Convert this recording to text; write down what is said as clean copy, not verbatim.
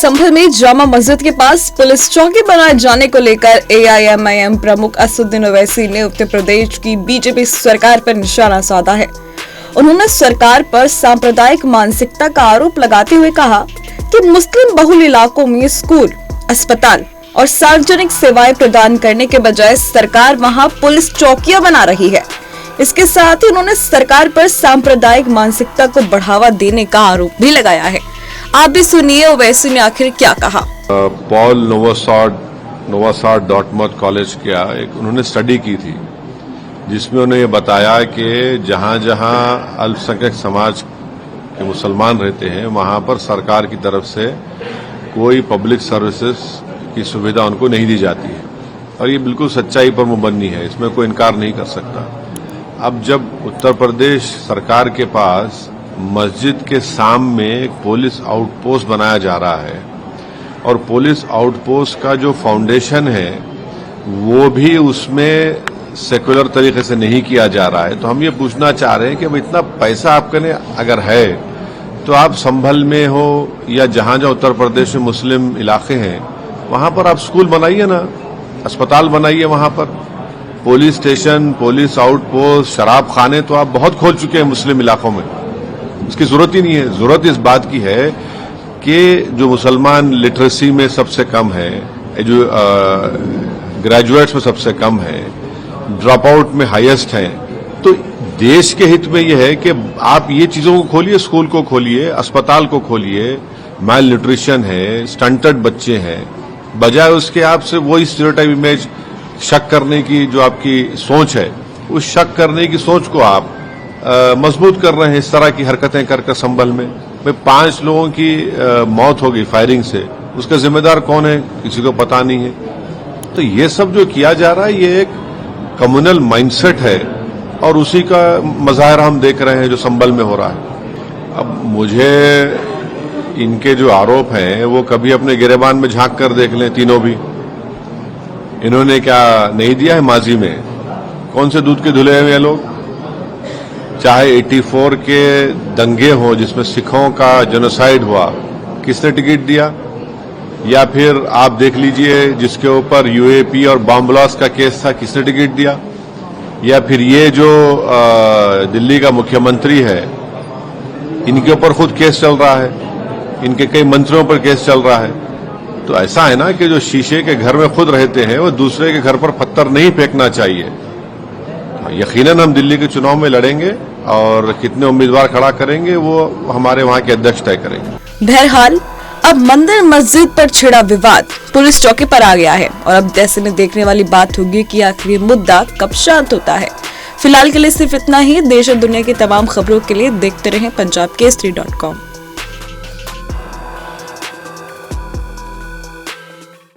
संभल में जामा मस्जिद के पास पुलिस चौकी बनाए जाने को लेकर AIMIM प्रमुख असदुद्दीन ओवैसी ने उत्तर प्रदेश की बीजेपी सरकार पर निशाना साधा है। उन्होंने सरकार पर सांप्रदायिक मानसिकता का आरोप लगाते हुए कहा कि मुस्लिम बहुल इलाकों में स्कूल, अस्पताल और सार्वजनिक सेवाएं प्रदान करने के बजाय सरकार वहां पुलिस चौकियां बना रही है। इसके साथ ही उन्होंने सरकार पर सांप्रदायिक मानसिकता को बढ़ावा देने का आरोप भी लगाया है। आप भी सुनिए ओवैसी ने आखिर क्या कहा। पॉल नोवासाड डॉर्टमथ कॉलेज का एक उन्होंने स्टडी की थी, जिसमें उन्होंने ये बताया कि जहां जहां अल्पसंख्यक समाज के मुसलमान रहते हैं वहां पर सरकार की तरफ से कोई पब्लिक सर्विसेज की सुविधा उनको नहीं दी जाती है, और ये बिल्कुल सच्चाई पर मुबन्नी है, इसमें कोई इनकार नहीं कर सकता। अब जब उत्तर प्रदेश सरकार के पास मस्जिद के सामने एक पुलिस आउटपोस्ट बनाया जा रहा है और पुलिस आउटपोस्ट का जो फाउंडेशन है वो भी उसमें सेक्युलर तरीके से नहीं किया जा रहा है, तो हम ये पूछना चाह रहे हैं कि अब इतना पैसा आपके अगर है तो आप संभल में हो या जहां जहां उत्तर प्रदेश में मुस्लिम इलाके हैं वहां पर आप स्कूल बनाइए ना, अस्पताल बनाइए, वहां पर पुलिस स्टेशन, पुलिस आउटपोस्ट, शराब खाने तो आप बहुत खोल चुके हैं मुस्लिम इलाकों में, उसकी जरूरत ही नहीं है। जरूरत इस बात की है कि जो मुसलमान लिटरेसी में सबसे कम है, जो ग्रेजुएट्स में सबसे कम है, ड्रॉप आउट में हाईएस्ट हैं, तो देश के हित में यह है कि आप ये चीजों को खोलिए, स्कूल को खोलिए, अस्पताल को खोलिए। माल न्यूट्रिशन है, स्टंटेड बच्चे हैं, बजाय उसके आपसे वही स्टीरियोटाइप इमेज शक करने की जो आपकी सोच है, उस शक करने की सोच को आप मजबूत कर रहे हैं इस तरह की हरकतें कर संभल में। 5 लोगों की मौत हो गई फायरिंग से, उसका जिम्मेदार कौन है किसी को पता नहीं है। तो ये सब जो किया जा रहा है ये एक कम्युनल माइंडसेट है और उसी का मजाहरा हम देख रहे हैं जो संभल में हो रहा है। अब मुझे इनके जो आरोप हैं वो कभी अपने गिरेबान में झांक कर देख लें, तीनों भी। इन्होंने क्या नहीं दिया है माजी में? कौन से दूध के धुले हुए लोग? चाहे 84 के दंगे हो जिसमें सिखों का जेनोसाइड हुआ, किसने टिकट दिया? या फिर आप देख लीजिए जिसके ऊपर UAP और बॉम्ब ब्लास्ट का केस था, किसने टिकट दिया? या फिर ये जो दिल्ली का मुख्यमंत्री है, इनके ऊपर खुद केस चल रहा है, इनके कई मंत्रियों पर केस चल रहा है। तो ऐसा है ना कि जो शीशे के घर में खुद रहते हैं वो दूसरे के घर पर पत्थर नहीं फेंकना चाहिए। यकीनन हम दिल्ली के चुनाव में लड़ेंगे और कितने उम्मीदवार खड़ा करेंगे वो हमारे वहां के अध्यक्ष तय करेंगे। बहरहाल अब मंदिर मस्जिद पर छिड़ा विवाद पुलिस चौकी पर आ गया है और अब ऐसे में देखने वाली बात होगी कि आखिर ये मुद्दा कब शांत होता है। फिलहाल के लिए सिर्फ इतना ही। देश और दुनिया की तमाम खबरों के लिए देखते रहें punjabkesari.com।